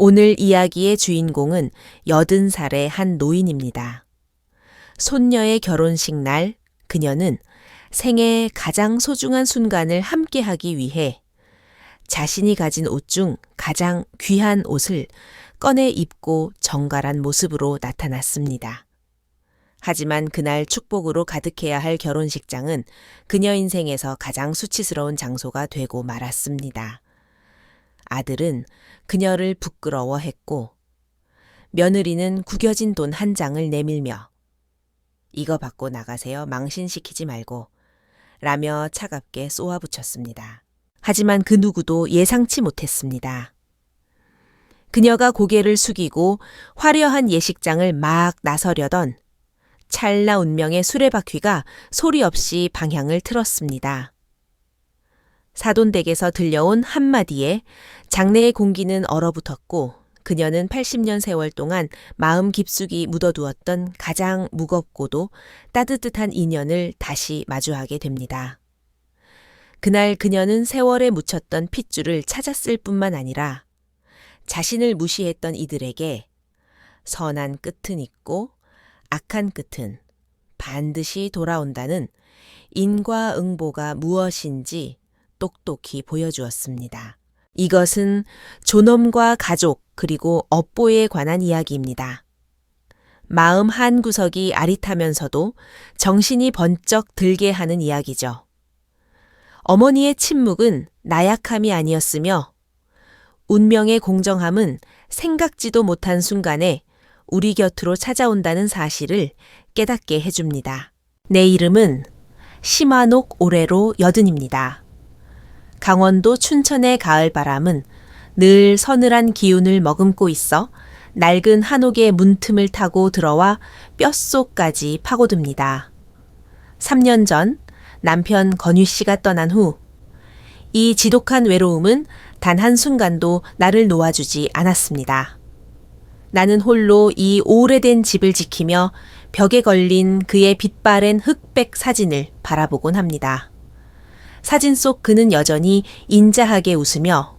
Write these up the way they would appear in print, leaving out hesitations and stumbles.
오늘 이야기의 주인공은 80살의 한 노인입니다. 손녀의 결혼식 날 그녀는 생애 가장 소중한 순간을 함께하기 위해 자신이 가진 옷 중 가장 귀한 옷을 꺼내 입고 정갈한 모습으로 나타났습니다. 하지만 그날 축복으로 가득해야 할 결혼식장은 그녀 인생에서 가장 수치스러운 장소가 되고 말았습니다. 아들은 그녀를 부끄러워했고 며느리는 구겨진 돈 한 장을 내밀며 이거 받고 나가세요. 망신시키지 말고 라며 차갑게 쏘아붙였습니다. 하지만 그 누구도 예상치 못했습니다. 그녀가 고개를 숙이고 화려한 예식장을 막 나서려던 찰나 운명의 수레바퀴가 소리 없이 방향을 틀었습니다. 사돈댁에서 들려온 한마디에 장내의 공기는 얼어붙었고 그녀는 80년 세월 동안 마음 깊숙이 묻어두었던 가장 무겁고도 따뜻한 인연을 다시 마주하게 됩니다. 그날 그녀는 세월에 묻혔던 핏줄을 찾았을 뿐만 아니라 자신을 무시했던 이들에게 선한 끝은 있고 악한 끝은 반드시 돌아온다는 인과응보가 무엇인지 똑똑히 보여주었습니다. 이것은 존엄과 가족 그리고 업보에 관한 이야기입니다. 마음 한구석이 아릿하면서도 정신이 번쩍 들게 하는 이야기죠. 어머니의 침묵은 나약함이 아니었으며 운명의 공정함은 생각지도 못한 순간에 우리 곁으로 찾아온다는 사실을 깨닫게 해줍니다. 내 이름은 시마녹 오레로 여든입니다. 강원도 춘천의 가을바람은 늘 서늘한 기운을 머금고 있어 낡은 한옥의 문틈을 타고 들어와 뼛속까지 파고듭니다. 3년 전 남편 건유 씨가 떠난 후 이 지독한 외로움은 단 한순간도 나를 놓아주지 않았습니다. 나는 홀로 이 오래된 집을 지키며 벽에 걸린 그의 빛바랜 흑백 사진을 바라보곤 합니다. 사진 속 그는 여전히 인자하게 웃으며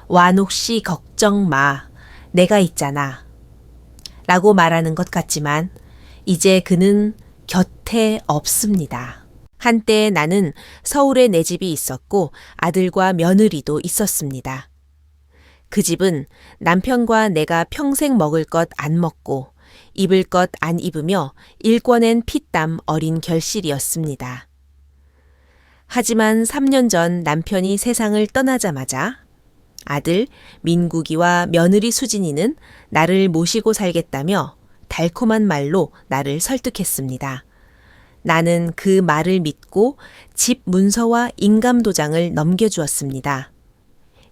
완옥 씨 걱정 마, 내가 있잖아 라고 말하는 것 같지만 이제 그는 곁에 없습니다. 한때 나는 서울에 내 집이 있었고 아들과 며느리도 있었습니다. 그 집은 남편과 내가 평생 먹을 것 안 먹고 입을 것 안 입으며 일궈낸 피땀 어린 결실이었습니다. 하지만 3년 전 남편이 세상을 떠나자마자 아들 민국이와 며느리 수진이는 나를 모시고 살겠다며 달콤한 말로 나를 설득했습니다. 나는 그 말을 믿고 집 문서와 인감도장을 넘겨주었습니다.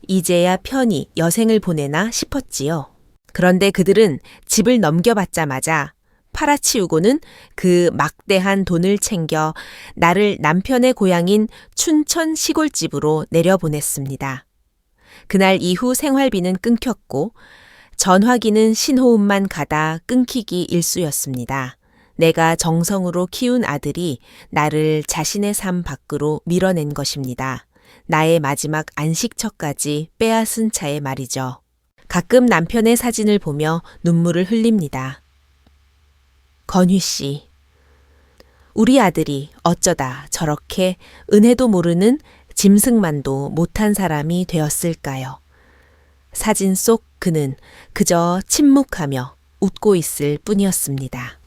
이제야 편히 여생을 보내나 싶었지요. 그런데 그들은 집을 넘겨받자마자 팔아치우고는 그 막대한 돈을 챙겨 나를 남편의 고향인 춘천 시골집으로 내려보냈습니다. 그날 이후 생활비는 끊겼고 전화기는 신호음만 가다 끊기기 일쑤였습니다. 내가 정성으로 키운 아들이 나를 자신의 삶 밖으로 밀어낸 것입니다. 나의 마지막 안식처까지 빼앗은 차에 말이죠. 가끔 남편의 사진을 보며 눈물을 흘립니다. 건휘 씨, 우리 아들이 어쩌다 저렇게 은혜도 모르는 짐승만도 못한 사람이 되었을까요? 사진 속 그는 그저 침묵하며 웃고 있을 뿐이었습니다.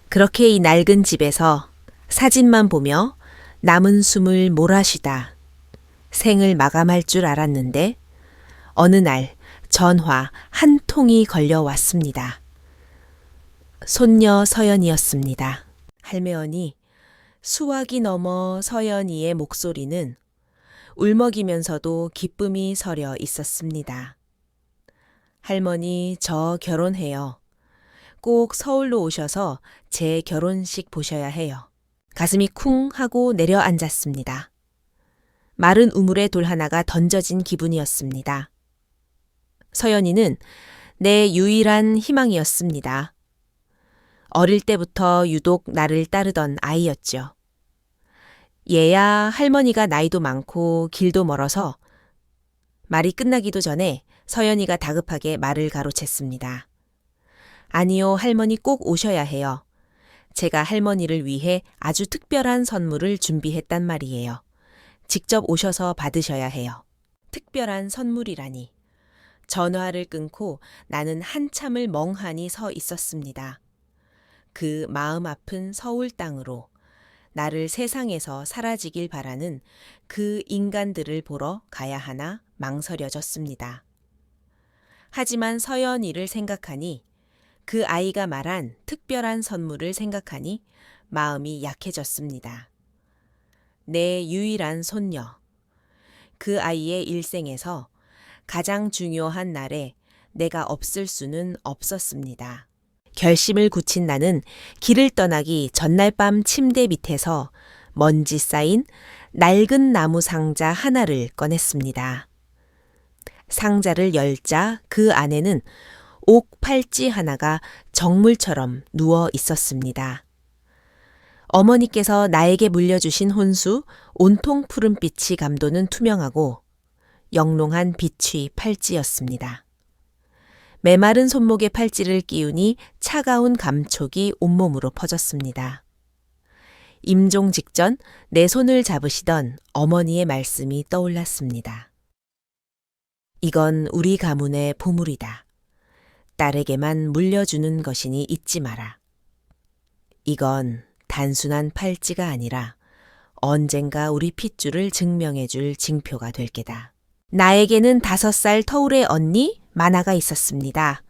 그렇게 이 낡은 집에서 사진만 보며 남은 숨을 몰아쉬다 생을 마감할 줄 알았는데 어느 날 전화 한 통이 걸려왔습니다. 손녀 서연이었습니다. 할매언니, 수화기 넘어 서연이의 목소리는 울먹이면서도 기쁨이 서려 있었습니다. 할머니, 저 결혼해요. 꼭 서울로 오셔서 제 결혼식 보셔야 해요. 가슴이 쿵 하고 내려앉았습니다. 마른 우물에 돌 하나가 던져진 기분이었습니다. 서연이는 내 유일한 희망이었습니다. 어릴 때부터 유독 나를 따르던 아이였죠. 얘야 할머니가 나이도 많고 길도 멀어서 말이 끝나기도 전에 서연이가 다급하게 말을 가로챘습니다. 아니요, 할머니 꼭 오셔야 해요. 제가 할머니를 위해 아주 특별한 선물을 준비했단 말이에요. 직접 오셔서 받으셔야 해요. 특별한 선물이라니. 전화를 끊고 나는 한참을 멍하니 서 있었습니다. 그 마음 아픈 서울 땅으로 나를 세상에서 사라지길 바라는 그 인간들을 보러 가야 하나 망설여졌습니다. 하지만 서연이를 생각하니, 그 아이가 말한 특별한 선물을 생각하니 마음이 약해졌습니다. 내 유일한 손녀. 그 아이의 일생에서 가장 중요한 날에 내가 없을 수는 없었습니다. 결심을 굳힌 나는 길을 떠나기 전날 밤 침대 밑에서 먼지 쌓인 낡은 나무 상자 하나를 꺼냈습니다. 상자를 열자 그 안에는 옥 팔찌 하나가 정물처럼 누워 있었습니다. 어머니께서 나에게 물려주신 혼수 온통 푸른빛이 감도는 투명하고 영롱한 비취 팔찌였습니다. 메마른 손목에 팔찌를 끼우니 차가운 감촉이 온몸으로 퍼졌습니다. 임종 직전 내 손을 잡으시던 어머니의 말씀이 떠올랐습니다. 이건 우리 가문의 보물이다. 딸에게만 물려주는 것이니 잊지 마라. 이건 단순한 팔찌가 아니라 언젠가 우리 핏줄을 증명해줄 징표가 될 게다. 나에게는 5살 터울의 언니 마나가 있었습니다.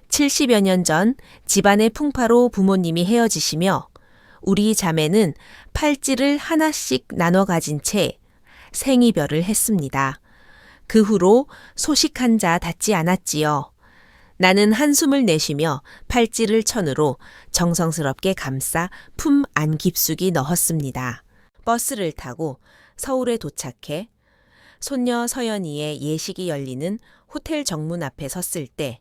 70여 년 전 집안의 풍파로 부모님이 헤어지시며 우리 자매는 팔찌를 하나씩 나눠 가진 채 생이별을 했습니다. 그 후로 소식한 자 닿지 않았지요. 나는 한숨을 내쉬며 팔찌를 천으로 정성스럽게 감싸 품 안 깊숙이 넣었습니다. 버스를 타고 서울에 도착해 손녀 서연이의 예식이 열리는 호텔 정문 앞에 섰을 때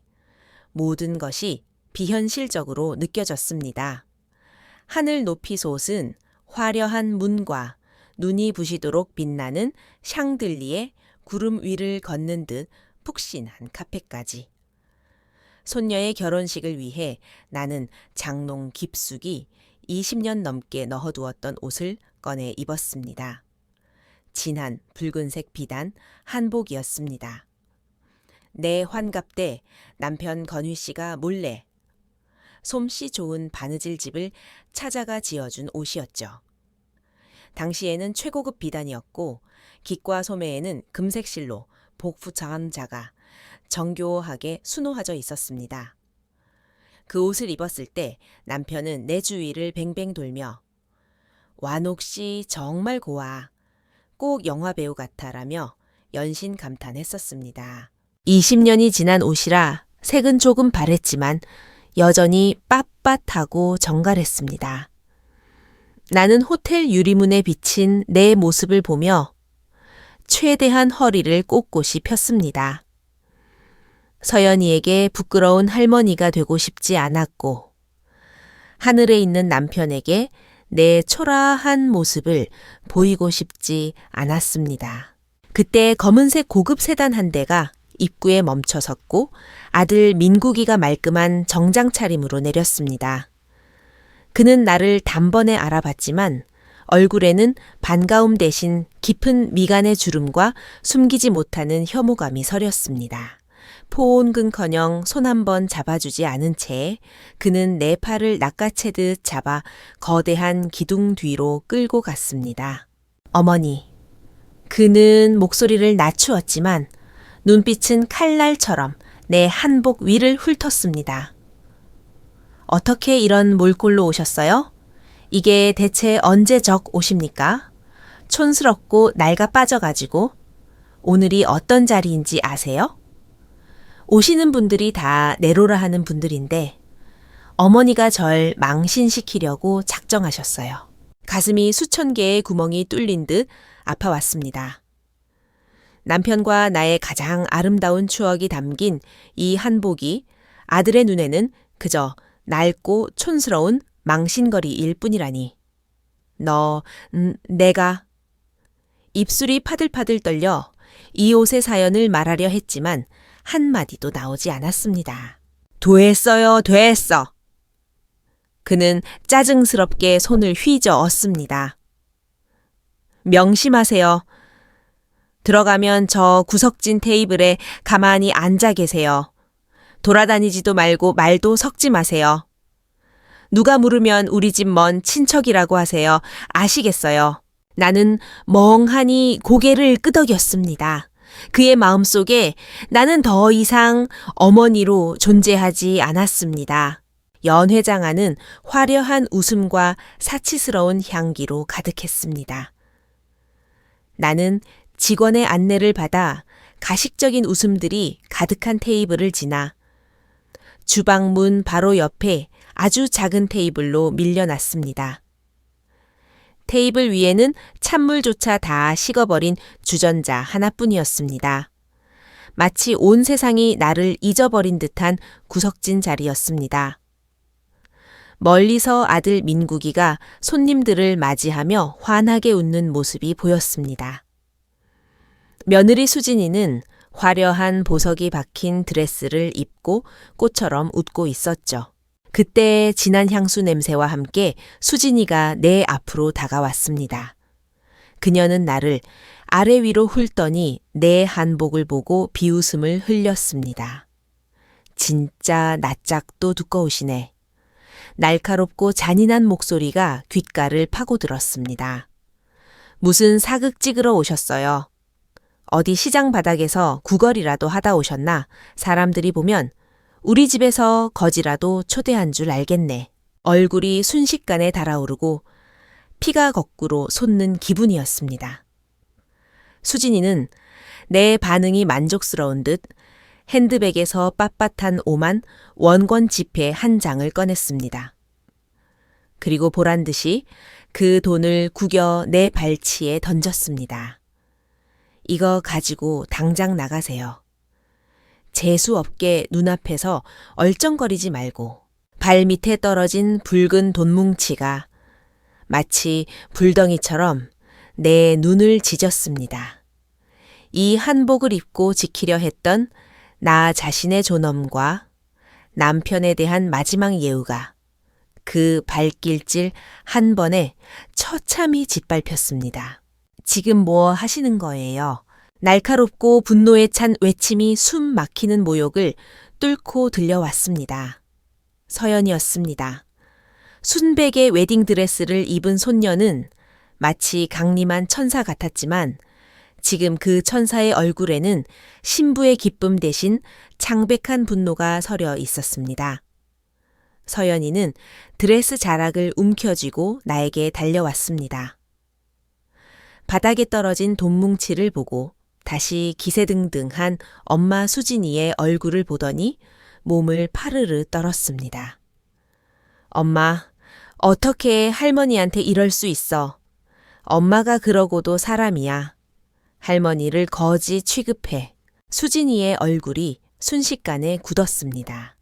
모든 것이 비현실적으로 느껴졌습니다. 하늘 높이 솟은 화려한 문과 눈이 부시도록 빛나는 샹들리에 구름 위를 걷는 듯 푹신한 카페까지. 손녀의 결혼식을 위해 나는 장롱 깊숙이 20년 넘게 넣어두었던 옷을 꺼내 입었습니다. 진한 붉은색 비단 한복이었습니다. 내 환갑 때 남편 건휘 씨가 몰래 솜씨 좋은 바느질 집을 찾아가 지어준 옷이었죠. 당시에는 최고급 비단이었고 깃과 소매에는 금색 실로 복부 장자가 정교하게 수놓아져 있었습니다. 그 옷을 입었을 때 남편은 내 주위를 뱅뱅 돌며 완옥 씨 정말 고와. 꼭 영화배우 같아라며 연신 감탄했었습니다. 20년이 지난 옷이라 색은 조금 바랬지만 여전히 빳빳하고 정갈했습니다. 나는 호텔 유리문에 비친 내 모습을 보며 최대한 허리를 꼿꼿이 폈습니다. 서연이에게 부끄러운 할머니가 되고 싶지 않았고 하늘에 있는 남편에게 내 초라한 모습을 보이고 싶지 않았습니다. 그때 검은색 고급 세단 한 대가 입구에 멈춰 섰고 아들 민국이가 말끔한 정장 차림으로 내렸습니다. 그는 나를 단번에 알아봤지만 얼굴에는 반가움 대신 깊은 미간의 주름과 숨기지 못하는 혐오감이 서렸습니다. 포옹근커녕 손 한 번 잡아주지 않은 채 그는 내 팔을 낚아채듯 잡아 거대한 기둥 뒤로 끌고 갔습니다. 어머니. 그는 목소리를 낮추었지만 눈빛은 칼날처럼 내 한복 위를 훑었습니다. 어떻게 이런 몰골로 오셨어요? 이게 대체 언제적 옷입니까? 촌스럽고 낡아 빠져가지고 오늘이 어떤 자리인지 아세요? 오시는 분들이 다 내로라 하는 분들인데 어머니가 절 망신시키려고 작정하셨어요. 가슴이 수천 개의 구멍이 뚫린 듯 아파왔습니다. 남편과 나의 가장 아름다운 추억이 담긴 이 한복이 아들의 눈에는 그저 낡고 촌스러운 망신거리일 뿐이라니. 내가. 입술이 파들파들 떨려 이 옷의 사연을 말하려 했지만 한마디도 나오지 않았습니다. 됐어요, 됐어. 그는 짜증스럽게 손을 휘저었습니다. 명심하세요. 들어가면 저 구석진 테이블에 가만히 앉아 계세요. 돌아다니지도 말고 말도 섞지 마세요. 누가 물으면 우리 집 먼 친척이라고 하세요. 아시겠어요? 나는 멍하니 고개를 끄덕였습니다. 그의 마음속에 나는 더 이상 어머니로 존재하지 않았습니다. 연 회장 안은 화려한 웃음과 사치스러운 향기로 가득했습니다. 나는 직원의 안내를 받아 가식적인 웃음들이 가득한 테이블을 지나 주방 문 바로 옆에 아주 작은 테이블로 밀려났습니다. 테이블 위에는 찬물조차 다 식어버린 주전자 하나뿐이었습니다. 마치 온 세상이 나를 잊어버린 듯한 구석진 자리였습니다. 멀리서 아들 민국이가 손님들을 맞이하며 환하게 웃는 모습이 보였습니다. 며느리 수진이는 화려한 보석이 박힌 드레스를 입고 꽃처럼 웃고 있었죠. 그때 진한 향수 냄새와 함께 수진이가 내 앞으로 다가왔습니다. 그녀는 나를 아래 위로 훑더니 내 한복을 보고 비웃음을 흘렸습니다. 진짜 낯짝도 두꺼우시네. 날카롭고 잔인한 목소리가 귓가를 파고들었습니다. 무슨 사극 찍으러 오셨어요? 어디 시장 바닥에서 구걸이라도 하다 오셨나? 사람들이 보면 우리 집에서 거지라도 초대한 줄 알겠네. 얼굴이 순식간에 달아오르고 피가 거꾸로 솟는 기분이었습니다. 수진이는 내 반응이 만족스러운 듯 핸드백에서 빳빳한 오만 원권 지폐 한 장을 꺼냈습니다. 그리고 보란 듯이 그 돈을 구겨 내 발치에 던졌습니다. 이거 가지고 당장 나가세요. 재수 없게 눈앞에서 얼쩡거리지 말고 발 밑에 떨어진 붉은 돈뭉치가 마치 불덩이처럼 내 눈을 지졌습니다. 이 한복을 입고 지키려 했던 나 자신의 존엄과 남편에 대한 마지막 예우가 그 발길질 한 번에 처참히 짓밟혔습니다. 지금 뭐 하시는 거예요? 날카롭고 분노에 찬 외침이 숨 막히는 모욕을 뚫고 들려왔습니다. 서연이었습니다. 순백의 웨딩드레스를 입은 손녀는 마치 강림한 천사 같았지만 지금 그 천사의 얼굴에는 신부의 기쁨 대신 창백한 분노가 서려 있었습니다. 서연이는 드레스 자락을 움켜쥐고 나에게 달려왔습니다. 바닥에 떨어진 돈뭉치를 보고 다시 기세등등한 엄마 수진이의 얼굴을 보더니 몸을 파르르 떨었습니다. 엄마, 어떻게 할머니한테 이럴 수 있어? 엄마가 그러고도 사람이야. 할머니를 거지 취급해. 수진이의 얼굴이 순식간에 굳었습니다.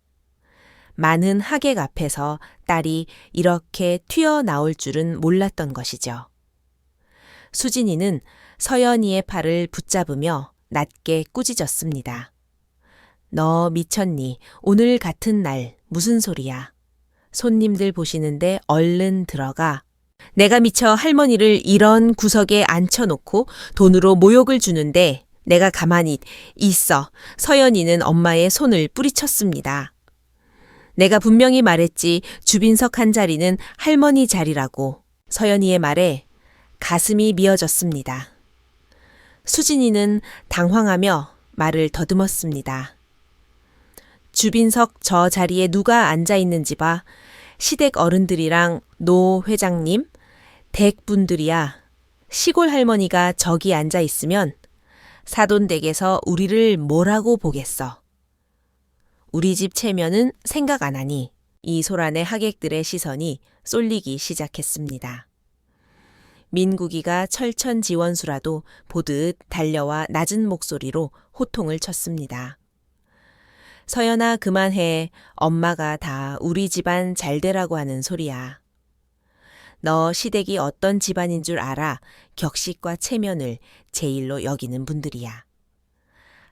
많은 하객 앞에서 딸이 이렇게 튀어나올 줄은 몰랐던 것이죠. 수진이는 서연이의 팔을 붙잡으며 낮게 꾸짖었습니다. 너 미쳤니? 오늘 같은 날 무슨 소리야? 손님들 보시는데 얼른 들어가. 내가 미쳐 할머니를 이런 구석에 앉혀놓고 돈으로 모욕을 주는데 내가 가만히 있어. 서연이는 엄마의 손을 뿌리쳤습니다. 내가 분명히 말했지 주빈석 한 자리는 할머니 자리라고. 서연이의 말에 가슴이 미어졌습니다. 수진이는 당황하며 말을 더듬었습니다. 주빈석 저 자리에 누가 앉아 있는지 봐. 시댁 어른들이랑 노 회장님, 댁분들이야. 시골 할머니가 저기 앉아 있으면 사돈댁에서 우리를 뭐라고 보겠어. 우리 집 체면은 생각 안 하니 이 소란의 하객들의 시선이 쏠리기 시작했습니다. 민국이가 철천지원수라도 보듯 달려와 낮은 목소리로 호통을 쳤습니다. 서연아 그만해. 엄마가 다 우리 집안 잘되라고 하는 소리야. 너 시댁이 어떤 집안인 줄 알아. 격식과 체면을 제일로 여기는 분들이야.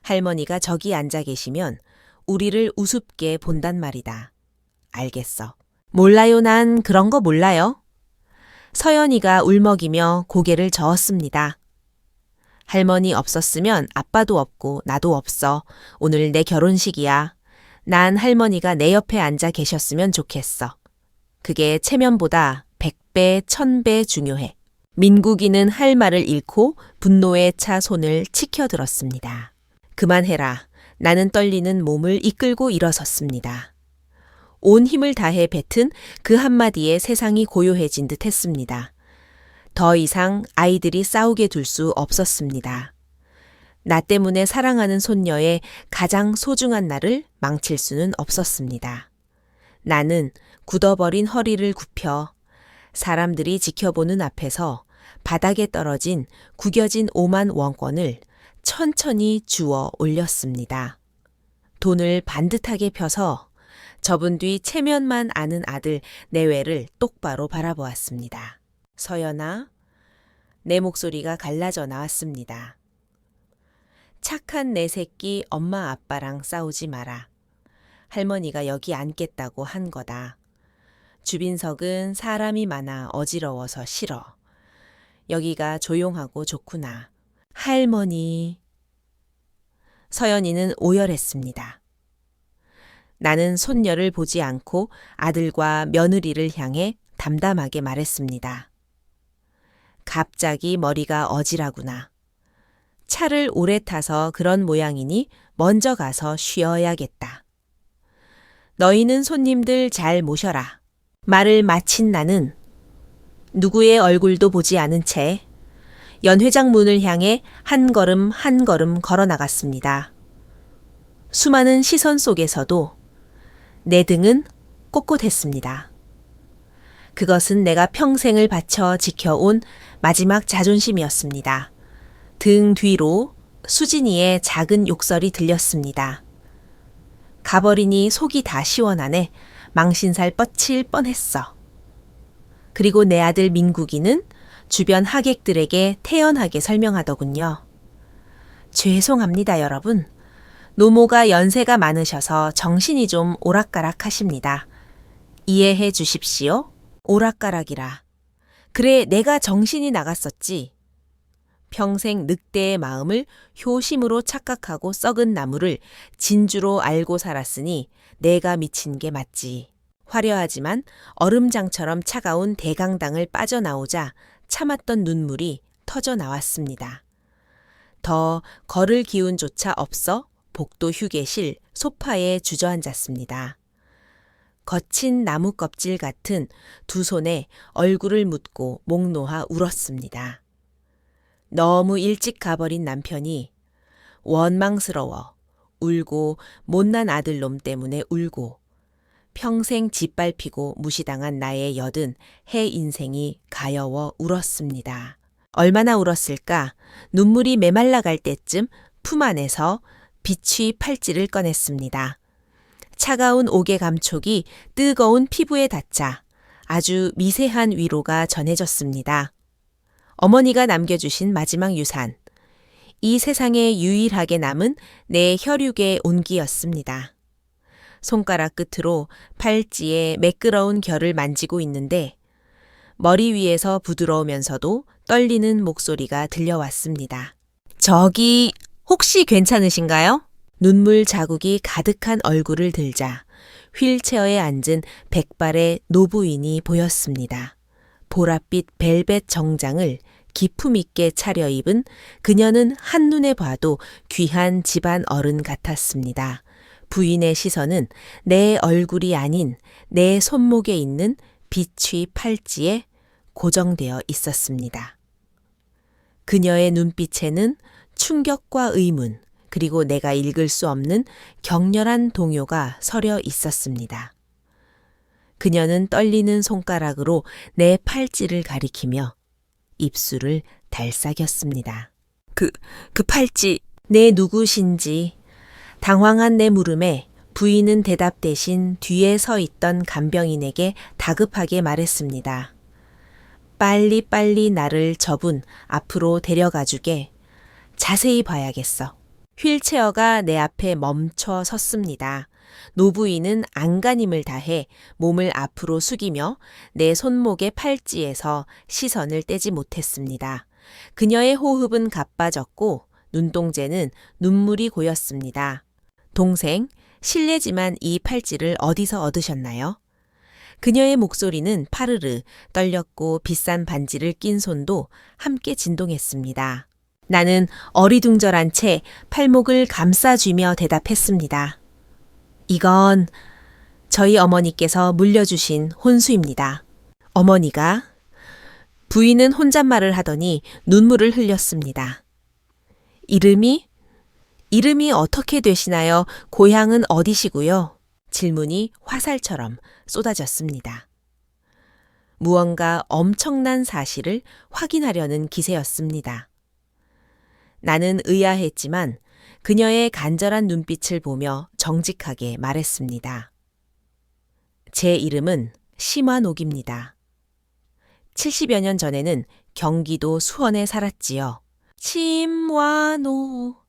할머니가 저기 앉아 계시면 우리를 우습게 본단 말이다. 알겠어. 몰라요, 난 그런 거 몰라요. 서연이가 울먹이며 고개를 저었습니다. 할머니 없었으면 아빠도 없고 나도 없어. 오늘 내 결혼식이야. 난 할머니가 내 옆에 앉아 계셨으면 좋겠어. 그게 체면보다 100배, 1000배 중요해. 민국이는 할 말을 잃고 분노에 차 손을 치켜들었습니다. 그만해라. 나는 떨리는 몸을 이끌고 일어섰습니다. 온 힘을 다해 뱉은 그 한마디에 세상이 고요해진 듯 했습니다. 더 이상 아이들이 싸우게 둘 수 없었습니다. 나 때문에 사랑하는 손녀의 가장 소중한 날을 망칠 수는 없었습니다. 나는 굳어버린 허리를 굽혀 사람들이 지켜보는 앞에서 바닥에 떨어진 구겨진 5만 원권을 천천히 주워 올렸습니다. 돈을 반듯하게 펴서 접은 뒤 체면만 아는 아들 내외를 똑바로 바라보았습니다. 서연아, 내 목소리가 갈라져 나왔습니다. 착한 내 새끼 엄마 아빠랑 싸우지 마라. 할머니가 여기 앉겠다고 한 거다. 주빈석은 사람이 많아 어지러워서 싫어. 여기가 조용하고 좋구나. 할머니. 서연이는 오열했습니다. 나는 손녀를 보지 않고 아들과 며느리를 향해 담담하게 말했습니다. 갑자기 머리가 어지라구나. 차를 오래 타서 그런 모양이니 먼저 가서 쉬어야겠다. 너희는 손님들 잘 모셔라. 말을 마친 나는 누구의 얼굴도 보지 않은 채 연회장 문을 향해 한 걸음 한 걸음 걸어 나갔습니다. 수많은 시선 속에서도 내 등은 꼿꼿했습니다. 그것은 내가 평생을 바쳐 지켜온 마지막 자존심이었습니다. 등 뒤로 수진이의 작은 욕설이 들렸습니다. 가버리니 속이 다 시원하네. 망신살 뻗칠 뻔했어. 그리고 내 아들 민국이는 주변 하객들에게 태연하게 설명하더군요. 죄송합니다, 여러분. 노모가 연세가 많으셔서 정신이 좀 오락가락하십니다. 이해해 주십시오. 오락가락이라. 그래, 내가 정신이 나갔었지. 평생 늑대의 마음을 효심으로 착각하고 썩은 나무를 진주로 알고 살았으니 내가 미친 게 맞지. 화려하지만 얼음장처럼 차가운 대강당을 빠져나오자 참았던 눈물이 터져 나왔습니다. 더 걸을 기운조차 없어 복도 휴게실 소파에 주저앉았습니다. 거친 나무 껍질 같은 두 손에 얼굴을 묻고 목 놓아 울었습니다. 너무 일찍 가버린 남편이 원망스러워 울고 못난 아들놈 때문에 울고 평생 짓밟히고 무시당한 나의 여든 해 인생이 가여워 울었습니다. 얼마나 울었을까? 눈물이 메말라 갈 때쯤 품 안에서 비취 팔찌를 꺼냈습니다. 차가운 옥의 감촉이 뜨거운 피부에 닿자 아주 미세한 위로가 전해졌습니다. 어머니가 남겨주신 마지막 유산. 이 세상에 유일하게 남은 내 혈육의 온기였습니다. 손가락 끝으로 팔찌의 매끄러운 결을 만지고 있는데 머리 위에서 부드러우면서도 떨리는 목소리가 들려왔습니다. 저기 혹시 괜찮으신가요? 눈물 자국이 가득한 얼굴을 들자 휠체어에 앉은 백발의 노부인이 보였습니다. 보랏빛 벨벳 정장을 기품 있게 차려입은 그녀는 한눈에 봐도 귀한 집안 어른 같았습니다. 부인의 시선은 내 얼굴이 아닌 내 손목에 있는 비취 팔찌에 고정되어 있었습니다. 그녀의 눈빛에는 충격과 의문, 그리고 내가 읽을 수 없는 격렬한 동요가 서려 있었습니다. 그녀는 떨리는 손가락으로 내 팔찌를 가리키며 입술을 달싹였습니다. 그 팔찌, 내 누구신지. 당황한 내 물음에 부인은 대답 대신 뒤에 서 있던 간병인에게 다급하게 말했습니다. 빨리빨리 나를 저분 앞으로 데려가 주게. 자세히 봐야겠어. 휠체어가 내 앞에 멈춰 섰습니다. 노부인은 안간힘을 다해 몸을 앞으로 숙이며 내 손목의 팔찌에서 시선을 떼지 못했습니다. 그녀의 호흡은 가빠졌고 눈동자는 눈물이 고였습니다. 동생, 실례지만 이 팔찌를 어디서 얻으셨나요? 그녀의 목소리는 파르르 떨렸고 비싼 반지를 낀 손도 함께 진동했습니다. 나는 어리둥절한 채 팔목을 감싸쥐며 대답했습니다. 이건 저희 어머니께서 물려주신 혼수입니다. 어머니가? 부인은 혼잣말을 하더니 눈물을 흘렸습니다. 이름이 어떻게 되시나요? 고향은 어디시고요? 질문이 화살처럼 쏟아졌습니다. 무언가 엄청난 사실을 확인하려는 기세였습니다. 나는 의아했지만 그녀의 간절한 눈빛을 보며 정직하게 말했습니다. 제 이름은 심완옥입니다. 70여 년 전에는 경기도 수원에 살았지요. 심완옥.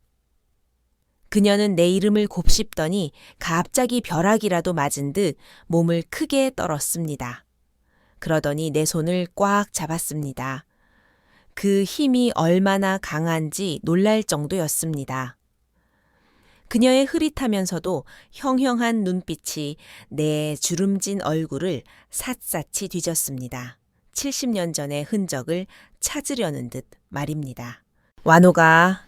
그녀는 내 이름을 곱씹더니 갑자기 벼락이라도 맞은 듯 몸을 크게 떨었습니다. 그러더니 내 손을 꽉 잡았습니다. 그 힘이 얼마나 강한지 놀랄 정도였습니다. 그녀의 흐릿하면서도 형형한 눈빛이 내 주름진 얼굴을 샅샅이 뒤졌습니다. 70년 전의 흔적을 찾으려는 듯 말입니다. 완호가.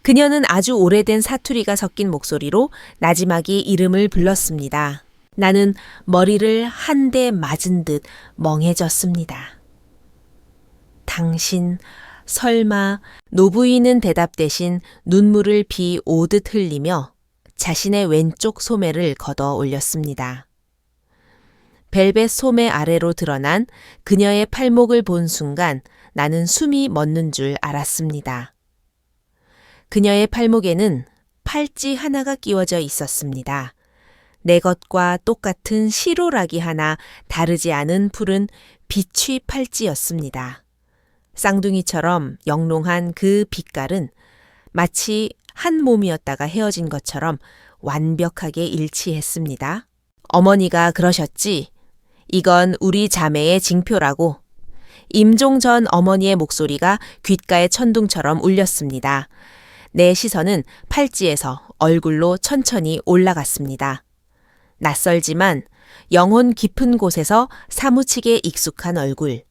그녀는 아주 오래된 사투리가 섞인 목소리로 나지막이 이름을 불렀습니다. 나는 머리를 한 대 맞은 듯 멍해졌습니다. 당신, 설마. 노부인은 대답 대신 눈물을 비 오듯 흘리며 자신의 왼쪽 소매를 걷어 올렸습니다. 벨벳 소매 아래로 드러난 그녀의 팔목을 본 순간 나는 숨이 멎는 줄 알았습니다. 그녀의 팔목에는 팔찌 하나가 끼워져 있었습니다. 내 것과 똑같은 시로라기 하나 다르지 않은 푸른 비취 팔찌였습니다. 쌍둥이처럼 영롱한 그 빛깔은 마치 한 몸이었다가 헤어진 것처럼 완벽하게 일치했습니다. 어머니가 그러셨지. 이건 우리 자매의 징표라고. 임종 전 어머니의 목소리가 귓가에 천둥처럼 울렸습니다. 내 시선은 팔찌에서 얼굴로 천천히 올라갔습니다. 낯설지만 영혼 깊은 곳에서 사무치게 익숙한 얼굴.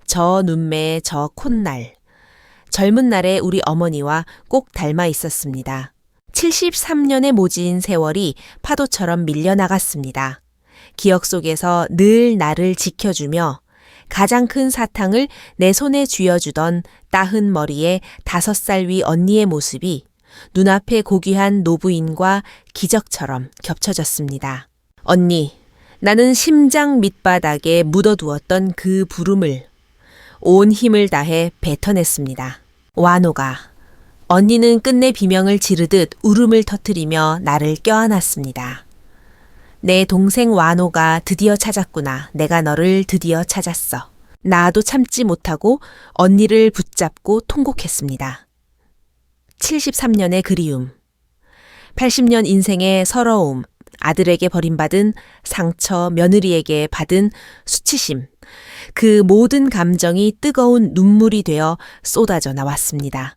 저 눈매, 저 콧날. 젊은 날에 우리 어머니와 꼭 닮아 있었습니다. 73년의 모진 세월이 파도처럼 밀려나갔습니다. 기억 속에서 늘 나를 지켜주며 가장 큰 사탕을 내 손에 쥐어주던 따은 머리의 5살 위 언니의 모습이 눈앞에 고귀한 노부인과 기적처럼 겹쳐졌습니다. 언니, 나는 심장 밑바닥에 묻어두었던 그 부름을 온 힘을 다해 뱉어냈습니다. 완호가. 언니는 끝내 비명을 지르듯 울음을 터뜨리며 나를 껴안았습니다. 내 동생 완호가 드디어 찾았구나. 내가 너를 드디어 찾았어. 나도 참지 못하고 언니를 붙잡고 통곡했습니다. 73년의 그리움, 80년 인생의 서러움, 아들에게 버림받은 상처, 며느리에게 받은 수치심, 그 모든 감정이 뜨거운 눈물이 되어 쏟아져 나왔습니다.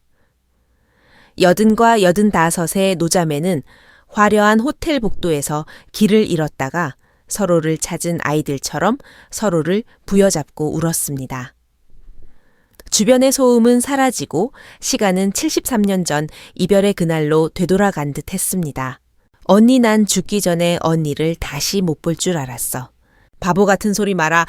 80과 85의 노자매는 화려한 호텔 복도에서 길을 잃었다가 서로를 찾은 아이들처럼 서로를 부여잡고 울었습니다. 주변의 소음은 사라지고 시간은 73년 전 이별의 그날로 되돌아간 듯 했습니다. 언니 난 죽기 전에 언니를 다시 못 볼 줄 알았어. 바보 같은 소리 마라.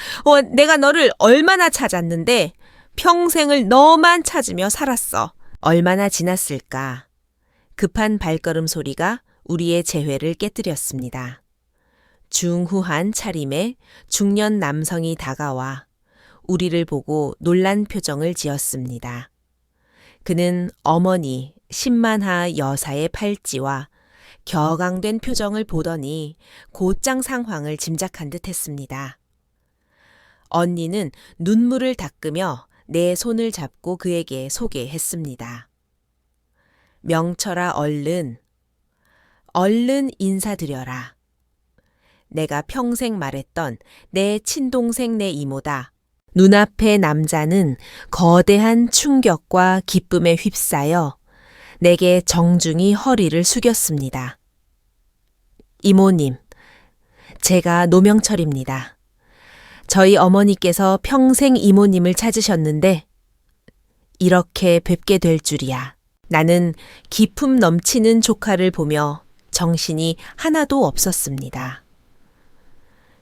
내가 너를 얼마나 찾았는데 평생을 너만 찾으며 살았어. 얼마나 지났을까. 급한 발걸음 소리가 우리의 재회를 깨뜨렸습니다. 중후한 차림에 중년 남성이 다가와 우리를 보고 놀란 표정을 지었습니다. 그는 어머니 신만하 여사의 팔찌와 격앙된 표정을 보더니 곧장 상황을 짐작한 듯 했습니다. 언니는 눈물을 닦으며 내 손을 잡고 그에게 소개했습니다. 명철아 얼른, 얼른 인사드려라. 내가 평생 말했던 내 친동생 내 이모다. 눈앞의 남자는 거대한 충격과 기쁨에 휩싸여 내게 정중히 허리를 숙였습니다. 이모님, 제가 노명철입니다. 저희 어머니께서 평생 이모님을 찾으셨는데 이렇게 뵙게 될 줄이야. 나는 기품 넘치는 조카를 보며 정신이 하나도 없었습니다.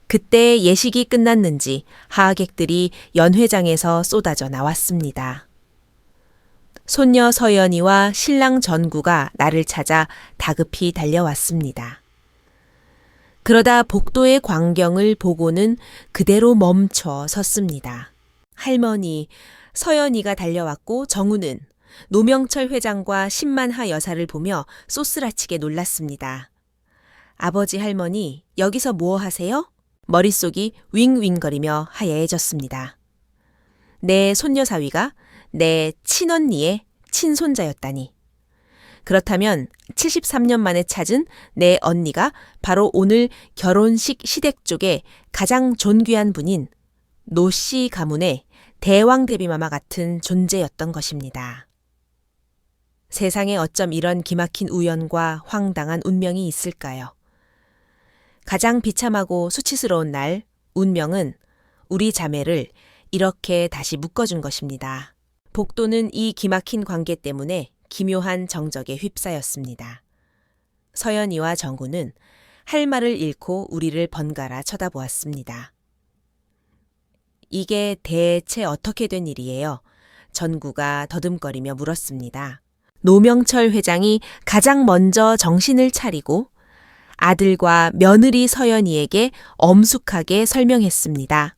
그때 예식이 끝났는지 하객들이 연회장에서 쏟아져 나왔습니다. 손녀 서연이와 신랑 전구가 나를 찾아 다급히 달려왔습니다. 그러다 복도의 광경을 보고는 그대로 멈춰 섰습니다. 할머니, 서연이가 달려왔고 정우는 노명철 회장과 신만하 여사를 보며 쏘스라치게 놀랐습니다. 아버지 할머니, 여기서 뭐 하세요? 머릿속이 윙윙거리며 하얘졌습니다. 내 손녀 사위가 내 친언니의 친손자였다니. 그렇다면 73년 만에 찾은 내 언니가 바로 오늘 결혼식 시댁 쪽에 가장 존귀한 분인 노씨 가문의 대왕 대비마마 같은 존재였던 것입니다. 세상에 어쩜 이런 기막힌 우연과 황당한 운명이 있을까요? 가장 비참하고 수치스러운 날, 운명은 우리 자매를 이렇게 다시 묶어준 것입니다. 복도는 이 기막힌 관계 때문에 기묘한 정적에 휩싸였습니다. 서연이와 정구는 할 말을 잃고 우리를 번갈아 쳐다보았습니다. 이게 대체 어떻게 된 일이에요? 전구가 더듬거리며 물었습니다. 노명철 회장이 가장 먼저 정신을 차리고 아들과 며느리 서연이에게 엄숙하게 설명했습니다.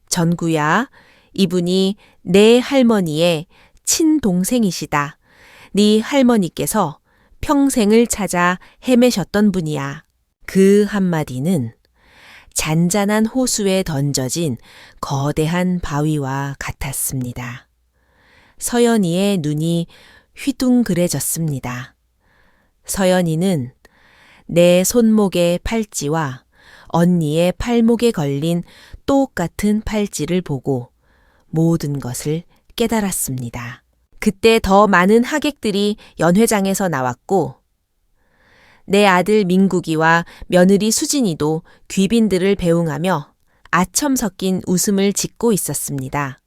전구야, 이분이 내 할머니의 친동생이시다. 네 할머니께서 평생을 찾아 헤매셨던 분이야. 그 한마디는 잔잔한 호수에 던져진 거대한 바위와 같았습니다. 서연이의 눈이 휘둥그레졌습니다. 서연이는 내 손목의 팔찌와 언니의 팔목에 걸린 똑같은 팔찌를 보고 모든 것을 깨달았습니다. 그때 더 많은 하객들이 연회장에서 나왔고 내 아들 민국이와 며느리 수진이도 귀빈들을 배웅하며 아첨 섞인 웃음을 짓고 있었습니다.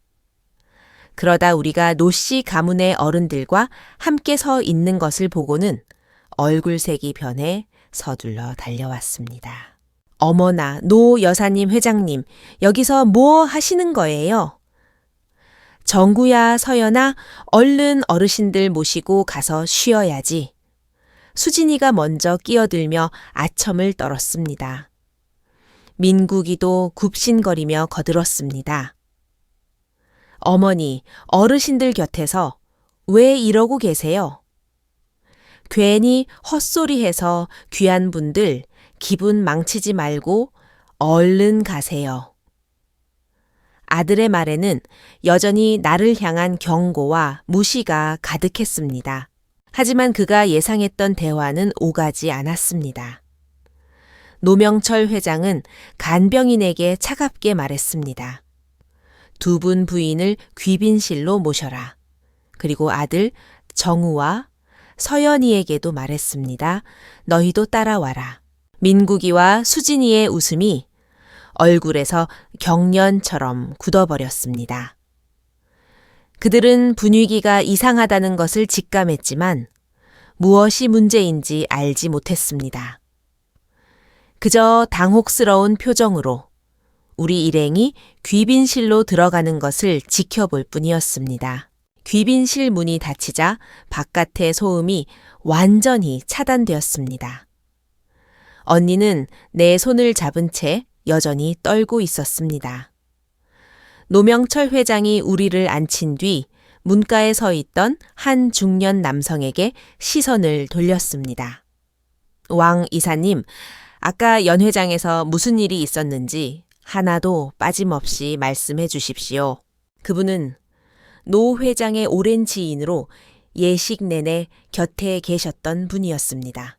그러다 우리가 노씨 가문의 어른들과 함께 서 있는 것을 보고는 얼굴색이 변해 서둘러 달려왔습니다. 어머나, 노 여사님 회장님, 여기서 뭐 하시는 거예요? 정구야, 서연아, 얼른 어르신들 모시고 가서 쉬어야지. 수진이가 먼저 끼어들며 아첨을 떨었습니다. 민국이도 굽신거리며 거들었습니다. 어머니, 어르신들 곁에서 왜 이러고 계세요? 괜히 헛소리해서 귀한 분들 기분 망치지 말고 얼른 가세요. 아들의 말에는 여전히 나를 향한 경고와 무시가 가득했습니다. 하지만 그가 예상했던 대화는 오가지 않았습니다. 노명철 회장은 간병인에게 차갑게 말했습니다. 두 분 부인을 귀빈실로 모셔라. 그리고 아들 정우와 서연이에게도 말했습니다. 너희도 따라와라. 민국이와 수진이의 웃음이 얼굴에서 경련처럼 굳어버렸습니다. 그들은 분위기가 이상하다는 것을 직감했지만 무엇이 문제인지 알지 못했습니다. 그저 당혹스러운 표정으로 우리 일행이 귀빈실로 들어가는 것을 지켜볼 뿐이었습니다. 귀빈실 문이 닫히자 바깥의 소음이 완전히 차단되었습니다. 언니는 내 손을 잡은 채 여전히 떨고 있었습니다. 노명철 회장이 우리를 앉힌 뒤 문가에 서 있던 한 중년 남성에게 시선을 돌렸습니다. 왕 이사님, 아까 연회장에서 무슨 일이 있었는지 하나도 빠짐없이 말씀해 주십시오. 그분은 노 회장의 오랜 지인으로 예식 내내 곁에 계셨던 분이었습니다.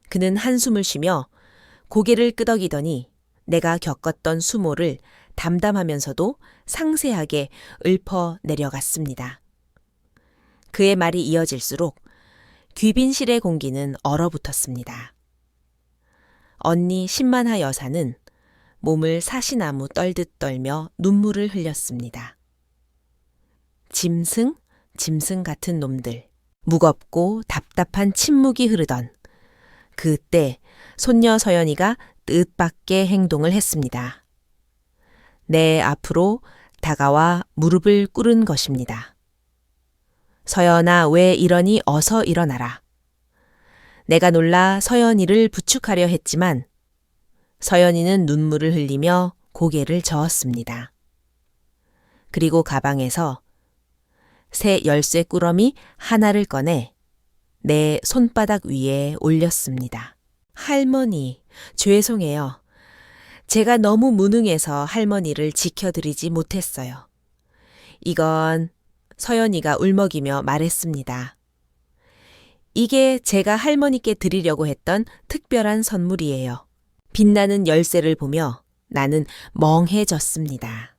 그는 한숨을 쉬며 고개를 끄덕이더니 내가 겪었던 수모를 담담하면서도 상세하게 읊어 내려갔습니다. 그의 말이 이어질수록 귀빈실의 공기는 얼어붙었습니다. 언니 신만하 여사는 몸을 사시나무 떨듯 떨며 눈물을 흘렸습니다. 짐승 같은 놈들. 무겁고 답답한 침묵이 흐르던 그때 손녀 서연이가 뜻밖의 행동을 했습니다. 내 앞으로 다가와 무릎을 꿇은 것입니다. 서연아, 왜 이러니 어서 일어나라. 내가 놀라 서연이를 부축하려 했지만 서연이는 눈물을 흘리며 고개를 저었습니다. 그리고 가방에서 새 열쇠 꾸러미 하나를 꺼내 내 손바닥 위에 올렸습니다. 할머니, 죄송해요. 제가 너무 무능해서 할머니를 지켜드리지 못했어요. 이건 서연이가 울먹이며 말했습니다. 이게 제가 할머니께 드리려고 했던 특별한 선물이에요. 빛나는 열쇠를 보며 나는 멍해졌습니다.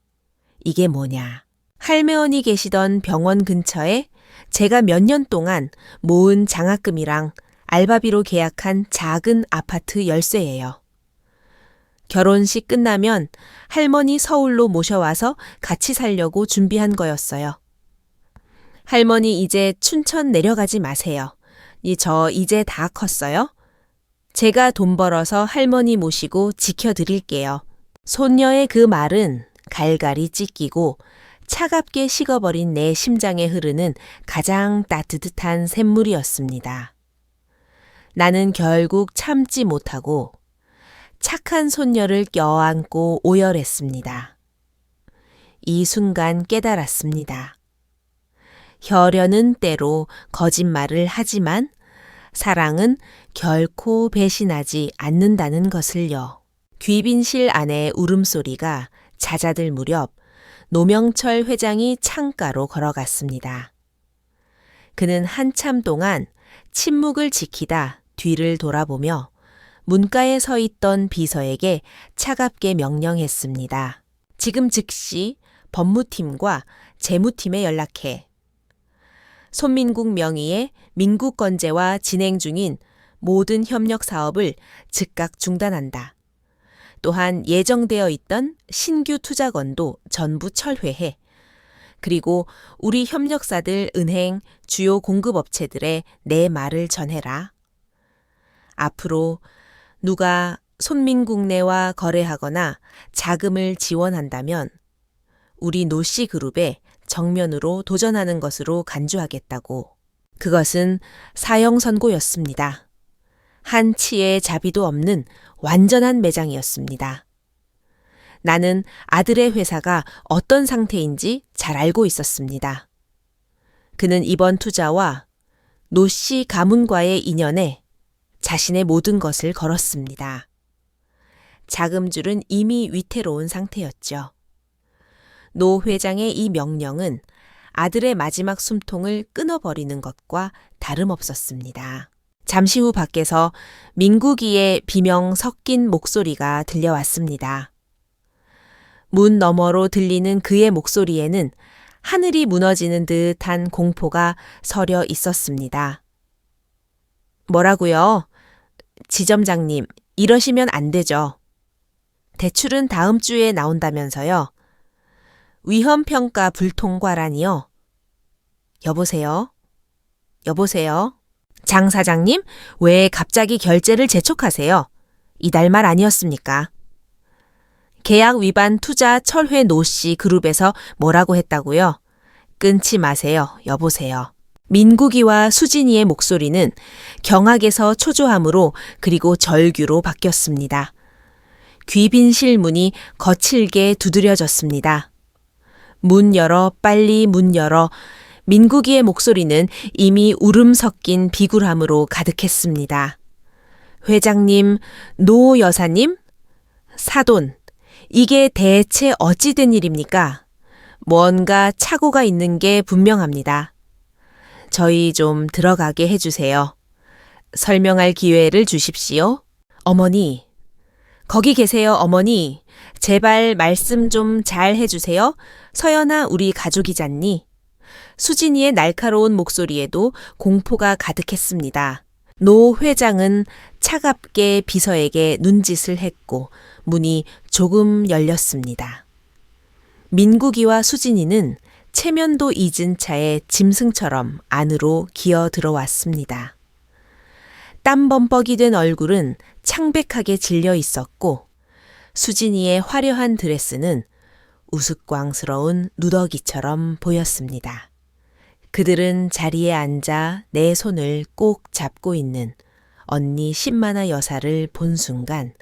이게 뭐냐? 할매언이 계시던 병원 근처에 제가 몇 년 동안 모은 장학금이랑 알바비로 계약한 작은 아파트 열쇠예요. 결혼식 끝나면 할머니 서울로 모셔와서 같이 살려고 준비한 거였어요. 할머니 이제 춘천 내려가지 마세요. 저 이제 다 컸어요. 제가 돈 벌어서 할머니 모시고 지켜드릴게요. 손녀의 그 말은 갈갈이 찢기고 차갑게 식어버린 내 심장에 흐르는 가장 따뜻한 샘물이었습니다. 나는 결국 참지 못하고 착한 손녀를 껴안고 오열했습니다. 이 순간 깨달았습니다. 혈연은 때로 거짓말을 하지만 사랑은 결코 배신하지 않는다는 것을요. 귀빈실 안의 울음소리가 잦아들 무렵 노명철 회장이 창가로 걸어갔습니다. 그는 한참 동안 침묵을 지키다 뒤를 돌아보며 문가에 서 있던 비서에게 차갑게 명령했습니다. 지금 즉시 법무팀과 재무팀에 연락해. 손민국 명의의 민국건재와 진행 중인 모든 협력 사업을 즉각 중단한다. 또한 예정되어 있던 신규 투자건도 전부 철회해. 그리고 우리 협력사들 은행, 주요 공급업체들에 내 말을 전해라. 앞으로 누가 손민국내와 거래하거나 자금을 지원한다면 우리 노씨 그룹에 정면으로 도전하는 것으로 간주하겠다고. 그것은 사형 선고였습니다. 한 치의 자비도 없는 완전한 매장이었습니다. 나는 아들의 회사가 어떤 상태인지 잘 알고 있었습니다. 그는 이번 투자와 노씨 가문과의 인연에 자신의 모든 것을 걸었습니다. 자금줄은 이미 위태로운 상태였죠. 노 회장의 이 명령은 아들의 마지막 숨통을 끊어버리는 것과 다름없었습니다. 잠시 후 밖에서 민국이의 비명 섞인 목소리가 들려왔습니다. 문 너머로 들리는 그의 목소리에는 하늘이 무너지는 듯한 공포가 서려 있었습니다. 뭐라고요? 지점장님, 이러시면 안 되죠. 대출은 다음 주에 나온다면서요. 위험평가 불통과라니요. 여보세요? 장 사장님, 왜 갑자기 결제를 재촉하세요? 이달 말 아니었습니까? 계약 위반 투자 철회 노씨 그룹에서 뭐라고 했다고요? 끊지 마세요. 여보세요. 민국이와 수진이의 목소리는 경악에서 초조함으로 그리고 절규로 바뀌었습니다. 귀빈실 문이 거칠게 두드려졌습니다. 문 열어, 빨리 문 열어. 민국이의 목소리는 이미 울음 섞인 비굴함으로 가득했습니다. 회장님, 노 여사님, 사돈, 이게 대체 어찌 된 일입니까? 뭔가 착오가 있는 게 분명합니다. 저희 좀 들어가게 해주세요. 설명할 기회를 주십시오. 어머니, 거기 계세요, 어머니. 제발 말씀 좀 잘 해주세요. 서연아, 우리 가족이잖니. 수진이의 날카로운 목소리에도 공포가 가득했습니다. 노 회장은 차갑게 비서에게 눈짓을 했고 문이 조금 열렸습니다. 민국이와 수진이는 체면도 잊은 차에 짐승처럼 안으로 기어 들어왔습니다. 땀 범벅이 된 얼굴은 창백하게 질려 있었고 수진이의 화려한 드레스는 우스꽝스러운 누더기처럼 보였습니다. 그들은 자리에 앉아 내 손을 꼭 잡고 있는 언니 신만아 여사를 본 순간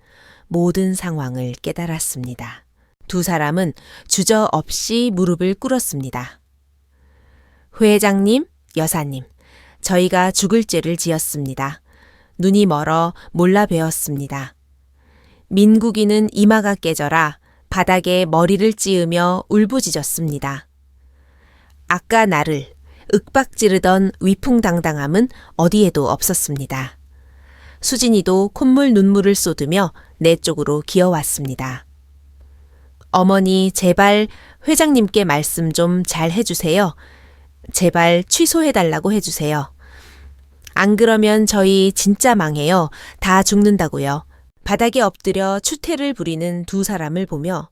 모든 상황을 깨달았습니다. 두 사람은 주저없이 무릎을 꿇었습니다. 회장님, 여사님, 저희가 죽을 죄를 지었습니다. 눈이 멀어 몰라 뵈었습니다. 민국이는 이마가 깨져라 바닥에 머리를 찌으며 울부짖었습니다. 아까 나를 윽박지르던 위풍당당함은 어디에도 없었습니다. 수진이도 콧물 눈물을 쏟으며 내 쪽으로 기어왔습니다. 어머니, 제발 회장님께 말씀 좀 잘 해주세요. 제발 취소해달라고 해주세요. 안 그러면 저희 진짜 망해요. 다 죽는다고요. 바닥에 엎드려 추태를 부리는 두 사람을 보며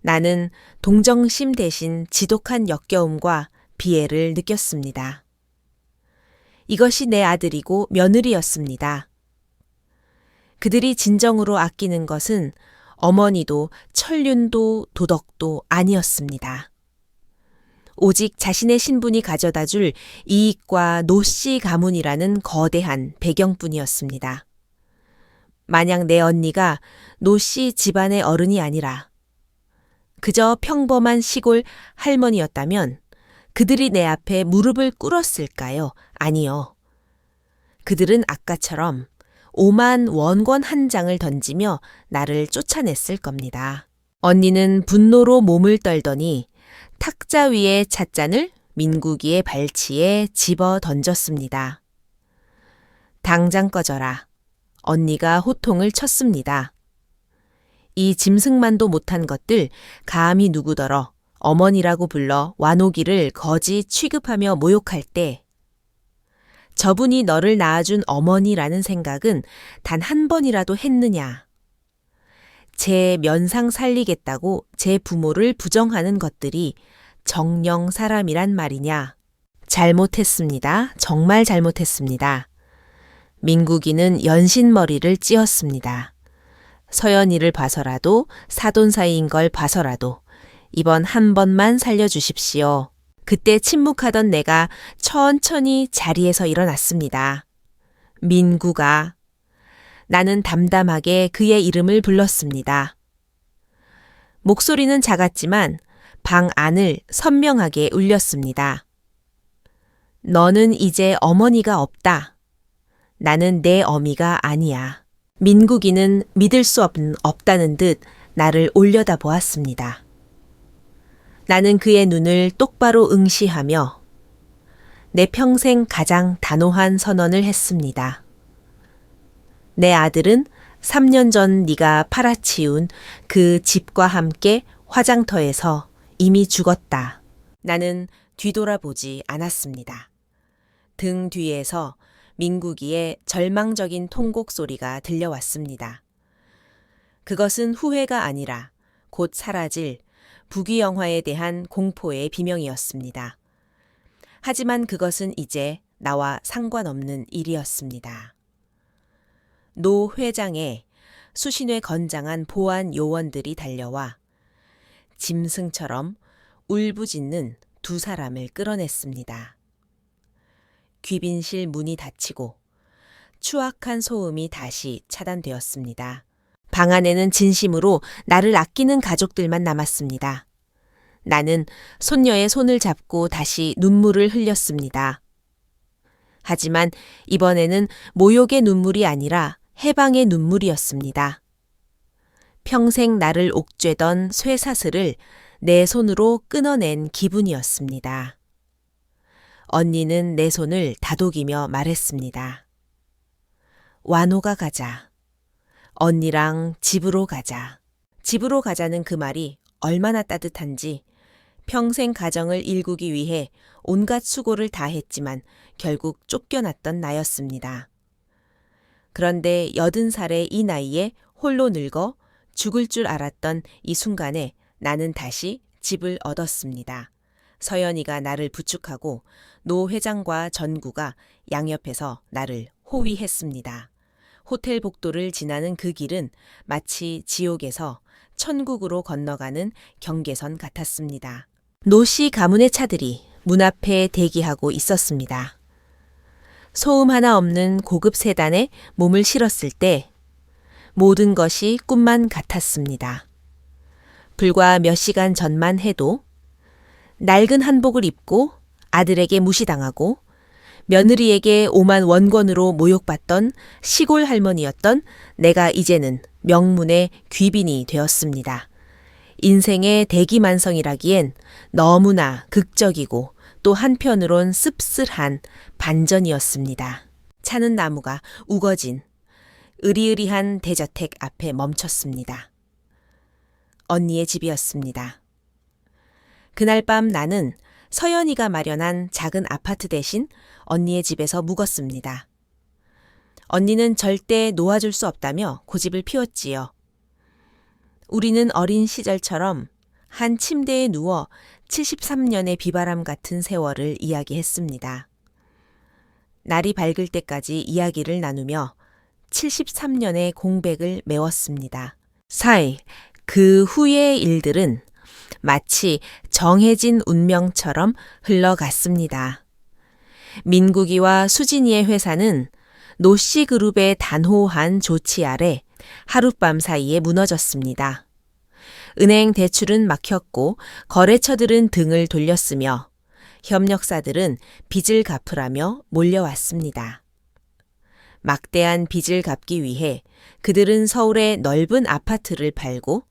나는 동정심 대신 지독한 역겨움과 비애를 느꼈습니다. 이것이 내 아들이고 며느리였습니다. 그들이 진정으로 아끼는 것은 어머니도 천륜도 도덕도 아니었습니다. 오직 자신의 신분이 가져다 줄 이익과 노씨 가문이라는 거대한 배경뿐이었습니다. 만약 내 언니가 노씨 집안의 어른이 아니라 그저 평범한 시골 할머니였다면 그들이 내 앞에 무릎을 꿇었을까요? 아니요. 그들은 아까처럼 5만 원권 한 장을 던지며 나를 쫓아냈을 겁니다. 언니는 분노로 몸을 떨더니 탁자 위의 찻잔을 민국이의 발치에 집어 던졌습니다. 당장 꺼져라. 언니가 호통을 쳤습니다. 이 짐승만도 못한 것들 감히 누구더러 어머니라고 불러 완옥이를 거지 취급하며 모욕할 때 저분이 너를 낳아준 어머니라는 생각은 단 한 번이라도 했느냐. 제 면상 살리겠다고 제 부모를 부정하는 것들이 정녕 사람이란 말이냐. 잘못했습니다. 정말 잘못했습니다. 민국이는 연신머리를 찧었습니다. 서연이를 봐서라도 사돈사이인 걸 봐서라도 이번 한 번만 살려주십시오. 그때 침묵하던 내가 천천히 자리에서 일어났습니다. 민구가. 나는 담담하게 그의 이름을 불렀습니다. 목소리는 작았지만 방 안을 선명하게 울렸습니다. 너는 이제 어머니가 없다. 나는 내 어미가 아니야. 민국이는 믿을 수 없다는 듯 나를 올려다 보았습니다. 나는 그의 눈을 똑바로 응시하며 내 평생 가장 단호한 선언을 했습니다. 내 아들은 3년 전 네가 팔아치운 그 집과 함께 화장터에서 이미 죽었다. 나는 뒤돌아보지 않았습니다. 등 뒤에서 민국이의 절망적인 통곡 소리가 들려왔습니다. 그것은 후회가 아니라 곧 사라질 부귀영화에 대한 공포의 비명이었습니다. 하지만 그것은 이제 나와 상관없는 일이었습니다. 노 회장의 수신회 건장한 보안 요원들이 달려와 짐승처럼 울부짖는 두 사람을 끌어냈습니다. 귀빈실 문이 닫히고 추악한 소음이 다시 차단되었습니다. 방 안에는 진심으로 나를 아끼는 가족들만 남았습니다. 나는 손녀의 손을 잡고 다시 눈물을 흘렸습니다. 하지만 이번에는 모욕의 눈물이 아니라 해방의 눈물이었습니다. 평생 나를 옥죄던 쇠사슬을 내 손으로 끊어낸 기분이었습니다. 언니는 내 손을 다독이며 말했습니다. 완호가 가자. 언니랑 집으로 가자. 집으로 가자는 그 말이 얼마나 따뜻한지 평생 가정을 일구기 위해 온갖 수고를 다했지만 결국 쫓겨났던 나였습니다. 그런데 80살의 이 나이에 홀로 늙어 죽을 줄 알았던 이 순간에 나는 다시 집을 얻었습니다. 서연이가 나를 부축하고 노 회장과 전구가 양옆에서 나를 호위했습니다. 호텔 복도를 지나는 그 길은 마치 지옥에서 천국으로 건너가는 경계선 같았습니다. 노씨 가문의 차들이 문 앞에 대기하고 있었습니다. 소음 하나 없는 고급 세단에 몸을 실었을 때 모든 것이 꿈만 같았습니다. 불과 몇 시간 전만 해도 낡은 한복을 입고 아들에게 무시당하고 며느리에게 5만 원권으로 모욕받던 시골 할머니였던 내가 이제는 명문의 귀빈이 되었습니다. 인생의 대기만성이라기엔 너무나 극적이고 또 한편으론 씁쓸한 반전이었습니다. 차는 나무가 우거진 으리으리한 대저택 앞에 멈췄습니다. 언니의 집이었습니다. 그날 밤 나는 서연이가 마련한 작은 아파트 대신 언니의 집에서 묵었습니다. 언니는 절대 놓아줄 수 없다며 고집을 피웠지요. 우리는 어린 시절처럼 한 침대에 누워 73년의 비바람 같은 세월을 이야기했습니다. 날이 밝을 때까지 이야기를 나누며 73년의 공백을 메웠습니다. 사이 그 후의 일들은 마치 정해진 운명처럼 흘러갔습니다. 민국이와 수진이의 회사는 노씨 그룹의 단호한 조치 아래 하룻밤 사이에 무너졌습니다. 은행 대출은 막혔고 거래처들은 등을 돌렸으며 협력사들은 빚을 갚으라며 몰려왔습니다. 막대한 빚을 갚기 위해 그들은 서울의 넓은 아파트를 팔고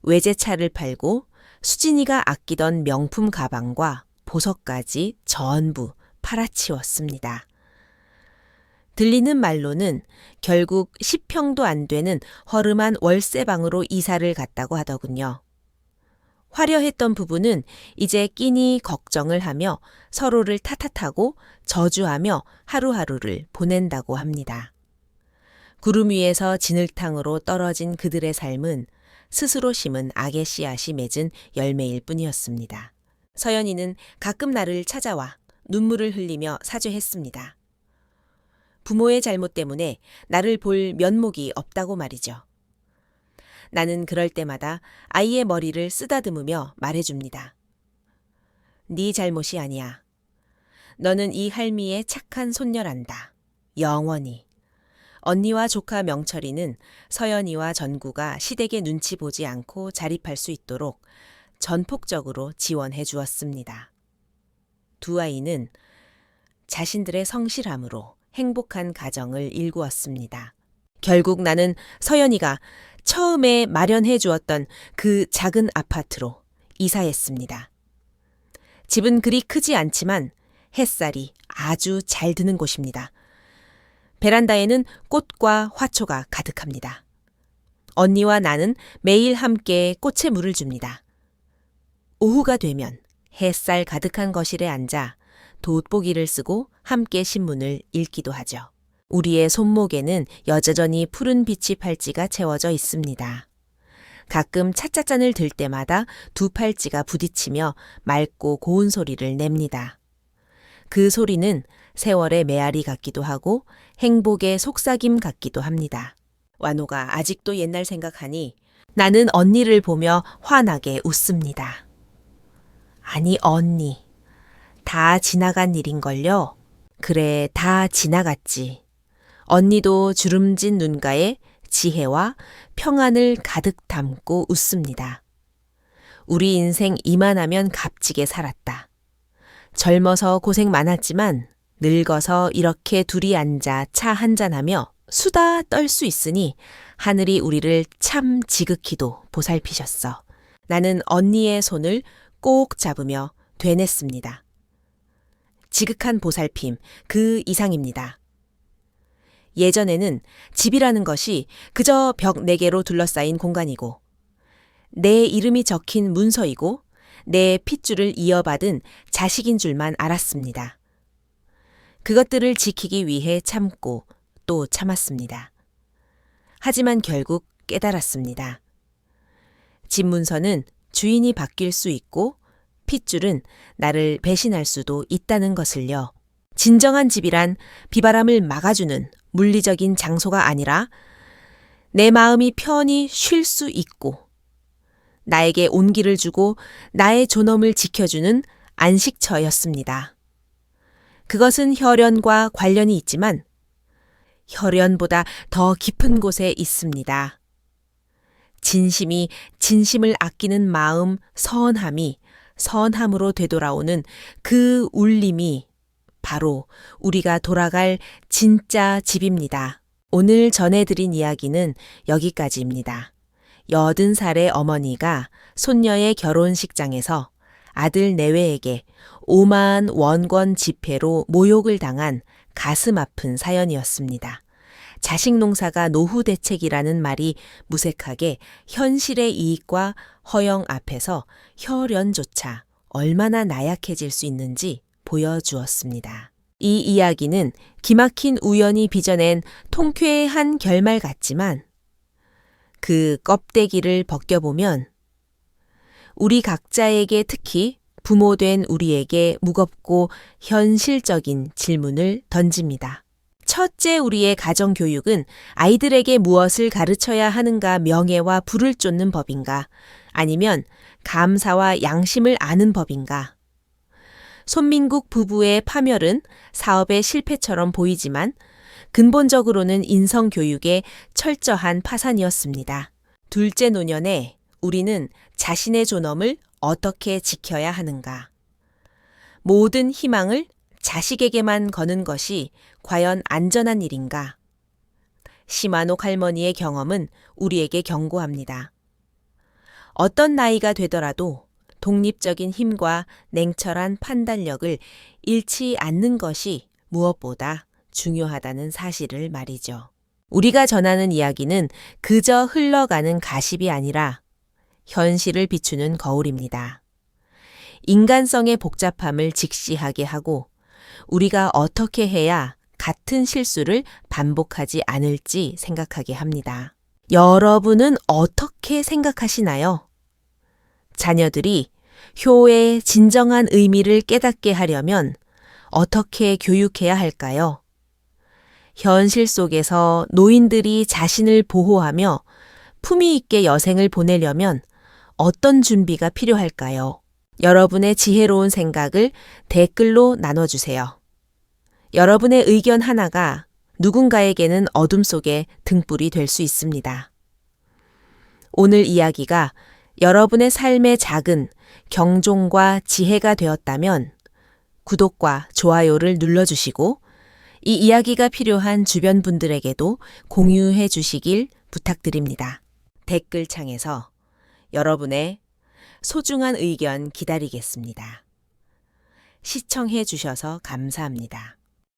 외제차를 팔고 수진이가 아끼던 명품 가방과 보석까지 전부 팔아치웠습니다. 들리는 말로는 결국 10평도 안 되는 허름한 월세방으로 이사를 갔다고 하더군요. 화려했던 부부는 이제 끼니 걱정을 하며 서로를 탓하고 저주하며 하루하루를 보낸다고 합니다. 구름 위에서 진흙탕으로 떨어진 그들의 삶은 스스로 심은 악의 씨앗이 맺은 열매일 뿐이었습니다. 서연이는 가끔 나를 찾아와 눈물을 흘리며 사죄했습니다. 부모의 잘못 때문에 나를 볼 면목이 없다고 말이죠. 나는 그럴 때마다 아이의 머리를 쓰다듬으며 말해줍니다. 네 잘못이 아니야. 너는 이 할미의 착한 손녀란다. 영원히. 언니와 조카 명철이는 서연이와 전구가 시댁의 눈치 보지 않고 자립할 수 있도록 전폭적으로 지원해 주었습니다. 두 아이는 자신들의 성실함으로 행복한 가정을 일구었습니다. 결국 나는 서연이가 처음에 마련해 주었던 그 작은 아파트로 이사했습니다. 집은 그리 크지 않지만 햇살이 아주 잘 드는 곳입니다. 베란다에는 꽃과 화초가 가득합니다. 언니와 나는 매일 함께 꽃에 물을 줍니다. 오후가 되면 햇살 가득한 거실에 앉아 돋보기를 쓰고 함께 신문을 읽기도 하죠. 우리의 손목에는 여전히 푸른 빛이 팔찌가 채워져 있습니다. 가끔 찻잔을 들 때마다 두 팔찌가 부딪히며 맑고 고운 소리를 냅니다. 그 소리는 세월의 메아리 같기도 하고 행복의 속삭임 같기도 합니다. 완호가 아직도 옛날 생각하니 나는 언니를 보며 환하게 웃습니다. 아니 언니, 다 지나간 일인걸요? 그래, 다 지나갔지. 언니도 주름진 눈가에 지혜와 평안을 가득 담고 웃습니다. 우리 인생 이만하면 값지게 살았다. 젊어서 고생 많았지만 늙어서 이렇게 둘이 앉아 차 한잔하며 수다 떨 수 있으니 하늘이 우리를 참 지극히도 보살피셨어. 나는 언니의 손을 꼭 잡으며 되냈습니다. 지극한 보살핌, 그 이상입니다. 예전에는 집이라는 것이 그저 벽 4개로 둘러싸인 공간이고 내 이름이 적힌 문서이고 내 핏줄을 이어받은 자식인 줄만 알았습니다. 그것들을 지키기 위해 참고 또 참았습니다. 하지만 결국 깨달았습니다. 집 문서는 주인이 바뀔 수 있고 핏줄은 나를 배신할 수도 있다는 것을요. 진정한 집이란 비바람을 막아주는 물리적인 장소가 아니라 내 마음이 편히 쉴 수 있고 나에게 온기를 주고 나의 존엄을 지켜주는 안식처였습니다. 그것은 혈연과 관련이 있지만 혈연보다 더 깊은 곳에 있습니다. 진심이 진심을 아끼는 마음 선함이 선함으로 되돌아오는 그 울림이 바로 우리가 돌아갈 진짜 집입니다. 오늘 전해드린 이야기는 여기까지입니다. 80살의 어머니가 손녀의 결혼식장에서 아들 내외에게 5만 원권 지폐로 모욕을 당한 가슴 아픈 사연이었습니다. 자식 농사가 노후 대책이라는 말이 무색하게 현실의 이익과 허영 앞에서 혈연조차 얼마나 나약해질 수 있는지 보여주었습니다. 이 이야기는 기막힌 우연이 빚어낸 통쾌한 결말 같지만 그 껍데기를 벗겨보면 우리 각자에게 특히 부모된 우리에게 무겁고 현실적인 질문을 던집니다. 첫째, 우리의 가정교육은 아이들에게 무엇을 가르쳐야 하는가 명예와 부를 쫓는 법인가? 아니면 감사와 양심을 아는 법인가? 손민국 부부의 파멸은 사업의 실패처럼 보이지만 근본적으로는 인성교육의 철저한 파산이었습니다. 둘째 노년에 우리는 자신의 존엄을 어떻게 지켜야 하는가? 모든 희망을 자식에게만 거는 것이 과연 안전한 일인가? 심한옥 할머니의 경험은 우리에게 경고합니다. 어떤 나이가 되더라도 독립적인 힘과 냉철한 판단력을 잃지 않는 것이 무엇보다 중요하다는 사실을 말이죠. 우리가 전하는 이야기는 그저 흘러가는 가십이 아니라 현실을 비추는 거울입니다. 인간성의 복잡함을 직시하게 하고 우리가 어떻게 해야 같은 실수를 반복하지 않을지 생각하게 합니다. 여러분은 어떻게 생각하시나요? 자녀들이 효의 진정한 의미를 깨닫게 하려면 어떻게 교육해야 할까요? 현실 속에서 노인들이 자신을 보호하며 품위 있게 여생을 보내려면 어떤 준비가 필요할까요? 여러분의 지혜로운 생각을 댓글로 나눠주세요. 여러분의 의견 하나가 누군가에게는 어둠 속에 등불이 될 수 있습니다. 오늘 이야기가 여러분의 삶의 작은 경종과 지혜가 되었다면 구독과 좋아요를 눌러주시고 이 이야기가 필요한 주변 분들에게도 공유해 주시길 부탁드립니다. 댓글창에서 여러분의 소중한 의견 기다리겠습니다. 시청해 주셔서 감사합니다.